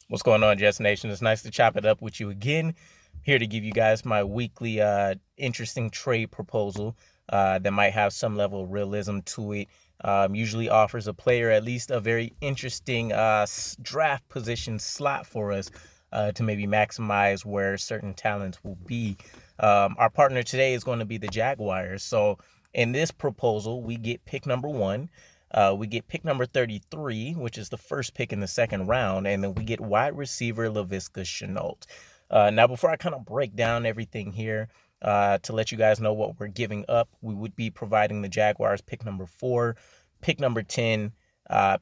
What's going on, Jets Nation? It's nice to chop it up with you again. Here to give you guys my weekly interesting trade proposal that might have some level of realism to it. Usually offers a player at least a very interesting draft position slot for us to maybe maximize where certain talents will be. Our partner today is going to be the Jaguars. So in this proposal, we get pick number 1. We get pick number 33, which is the first pick in the second round, and then we get wide receiver Laviska Shenault. Now, before I kind of break down everything here, to let you guys know what we're giving up, we would be providing the Jaguars pick number 4, pick number 10,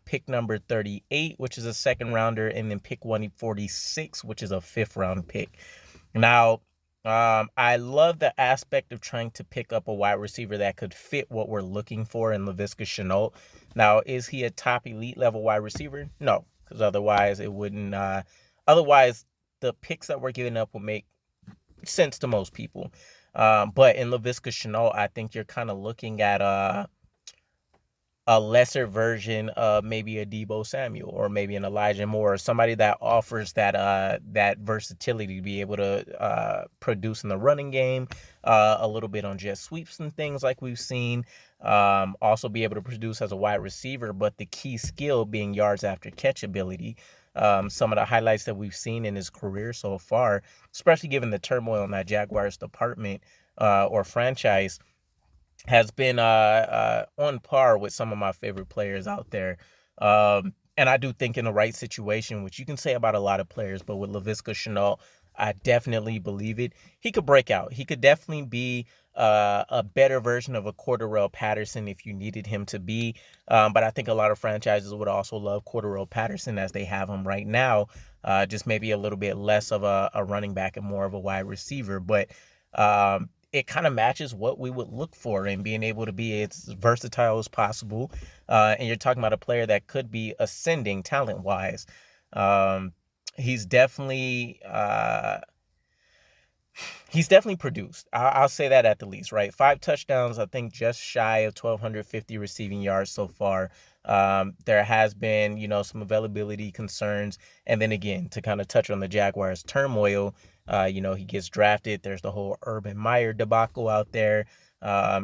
pick number 38, which is a second rounder, and then pick 146, which is a fifth round pick. Now, I love the aspect of trying to pick up a wide receiver that could fit what we're looking for in Laviska Shenault. Now, is he a top elite level wide receiver? No, because otherwise it wouldn't. Otherwise, the picks that we're giving up will make sense to most people. But in Laviska Shenault, I think you're kind of looking at a lesser version of maybe a Deebo Samuel or maybe an Elijah Moore, or somebody that offers that versatility to be able to produce in the running game, a little bit on jet sweeps and things like we've seen. Also be able to produce as a wide receiver, but the key skill being yards after catch ability. Some of the highlights that we've seen in his career so far, especially given the turmoil in that Jaguars department or franchise, has been on par with some of my favorite players out there. And I do think in the right situation, which you can say about a lot of players, but with Laviska Shenault, I definitely believe it. He could break out. He could definitely be a better version of a Cordarrelle Patterson if you needed him to be. But I think a lot of franchises would also love Cordarrelle Patterson as they have him right now. Just maybe a little bit less of a running back and more of a wide receiver. But it kind of matches what we would look for in being able to be as versatile as possible. And you're talking about a player that could be ascending talent-wise. He's definitely produced. I'll say that at the least, right? 5 touchdowns, I think just shy of 1,250 receiving yards so far. There has been, some availability concerns. And then again, to kind of touch on the Jaguars' turmoil, he gets drafted. There's the whole Urban Meyer debacle out there.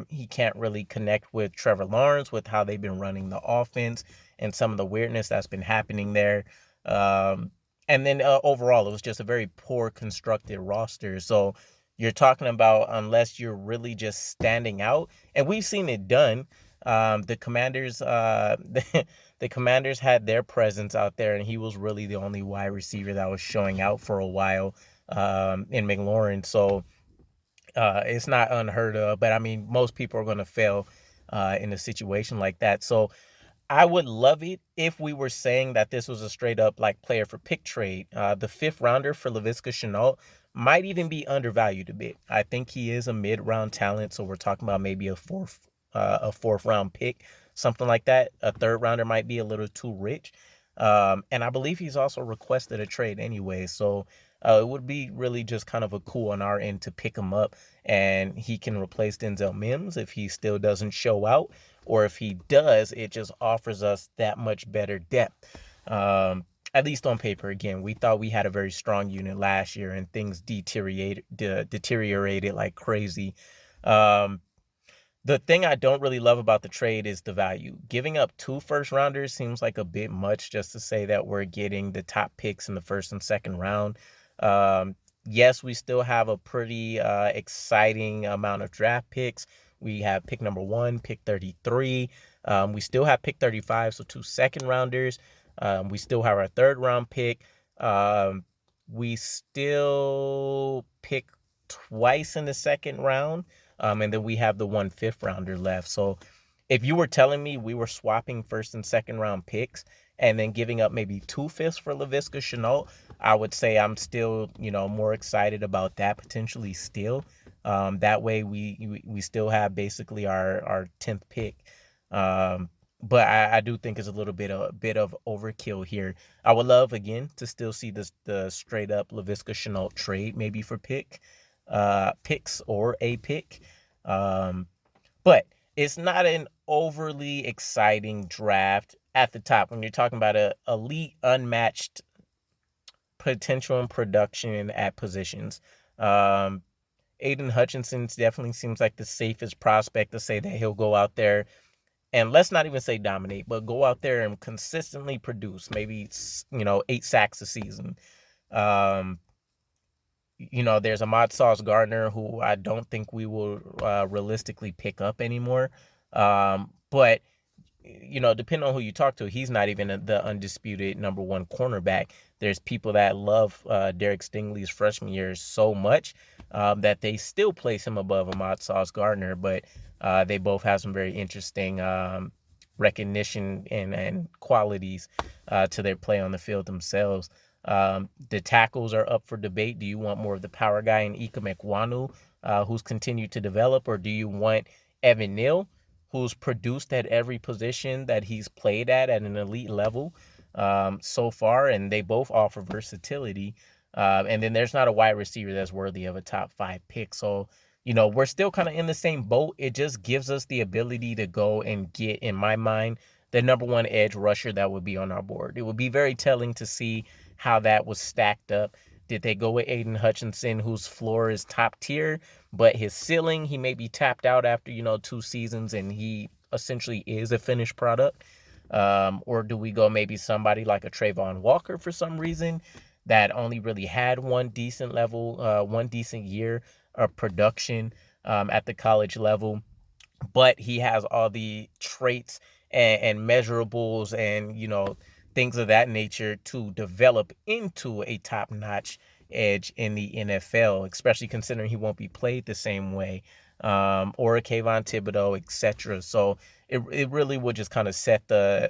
He can't really connect with Trevor Lawrence with how they've been running the offense and some of the weirdness that's been happening there. And then overall, it was just a very poor constructed roster. So you're talking about, unless you're really just standing out, and we've seen it done. The Commanders, the Commanders had their presence out there, and he was really the only wide receiver that was showing out for a while in McLaurin. So it's not unheard of, but I mean, most people are going to fail in a situation like that. So I would love it if we were saying that this was a straight up like player for pick trade. The fifth rounder for Laviska Shenault might even be undervalued a bit. I think he is a mid round talent, so we're talking about maybe a fourth round pick, something like that. A third rounder might be a little too rich. And I believe he's also requested a trade anyway. So it would be really just kind of a cool on our end to pick him up, and he can replace Denzel Mims if he still doesn't show out, or if he does, it just offers us that much better depth. At least on paper. Again, we thought we had a very strong unit last year, and things deteriorated like crazy. The thing I don't really love about the trade is the value. Giving up 2 first rounders seems like a bit much just to say that we're getting the top picks in the first and second round. Yes, we still have a pretty exciting amount of draft picks. We have pick number 1, pick 33. We still have pick 35, so 2 second rounders. We still have our third round pick. We still pick twice in the second round. And then we have the 1 fifth rounder left. So if you were telling me we were swapping first and second round picks and then giving up maybe 2 fifths for Laviska Shenault, I would say I'm still, more excited about that potentially still. That way we still have basically our 10th pick. But I do think it's a bit of overkill here. I would love again to still see the straight up Laviska Shenault trade, maybe for picks or a pick. But it's not an overly exciting draft at the top when you're talking about a elite unmatched potential and production at positions. Um, Aiden Hutchinson definitely seems like the safest prospect to say that he'll go out there and let's not even say dominate, but go out there and consistently produce, maybe 8 sacks a season. Um, there's Ahmad Sauce Gardner, who I don't think we will realistically pick up anymore. But depending on who you talk to, he's not even the undisputed number one cornerback. There's people that love Derek Stingley's freshman year so much that they still place him above Ahmad Sauce Gardner, but they both have some very interesting recognition and qualities to their play on the field themselves. The tackles are up for debate. Do you want more of the power guy in Ika Mekwanu, who's continued to develop, or do you want Evan Neal, who's produced at every position that he's played at an elite level so far, and they both offer versatility. And then there's not a wide receiver that's worthy of a top 5 pick. So, we're still kind of in the same boat. It just gives us the ability to go and get, in my mind, the number one edge rusher that would be on our board. It would be very telling to see how that was stacked up. Did they go with Aiden Hutchinson, whose floor is top tier, but his ceiling, he may be tapped out after, 2 seasons, and he essentially is a finished product? Or do we go maybe somebody like a Trayvon Walker for some reason that only really had one decent year of production at the college level, but he has all the traits and measurables and, things of that nature to develop into a top-notch edge in the NFL, especially considering he won't be played the same way, or a Kayvon Thibodeau, etc. So it really would just kind of set the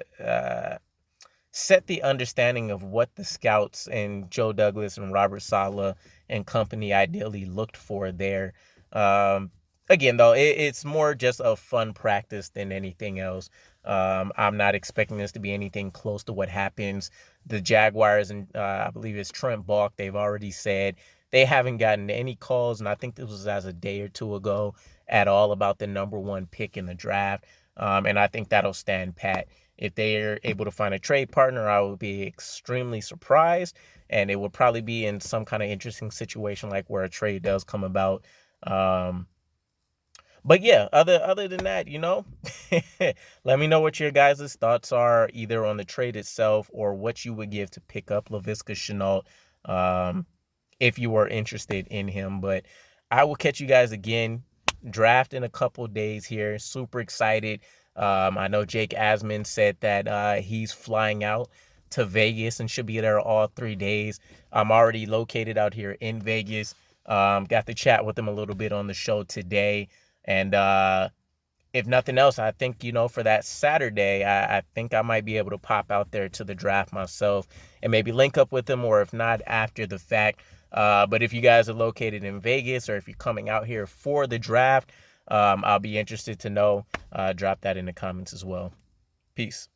understanding of what the scouts and Joe Douglas and Robert Saleh and company ideally looked for there. Again, though, it's more just a fun practice than anything else. I'm not expecting this to be anything close to what happens. The Jaguars and I believe it's Trent Balk, they've already said they haven't gotten any calls, and I think this was as a day or two ago at all, about the number one pick in the draft. And I think that'll stand pat. If they're able to find a trade partner, I would be extremely surprised, and it would probably be in some kind of interesting situation like where a trade does come about. But yeah, other than that, let me know what your guys' thoughts are, either on the trade itself or what you would give to pick up Laviska Shenault, if you were interested in him. But I will catch you guys again. Draft in a couple days here. Super excited. I know Jake Asman said that he's flying out to Vegas and should be there all 3 days. I'm already located out here in Vegas. Got to chat with him a little bit on the show today. And if nothing else, I think, for that Saturday, I think I might be able to pop out there to the draft myself and maybe link up with him, or if not, after the fact. But if you guys are located in Vegas, or if you're coming out here for the draft, I'll be interested to know. Drop that in the comments as well. Peace.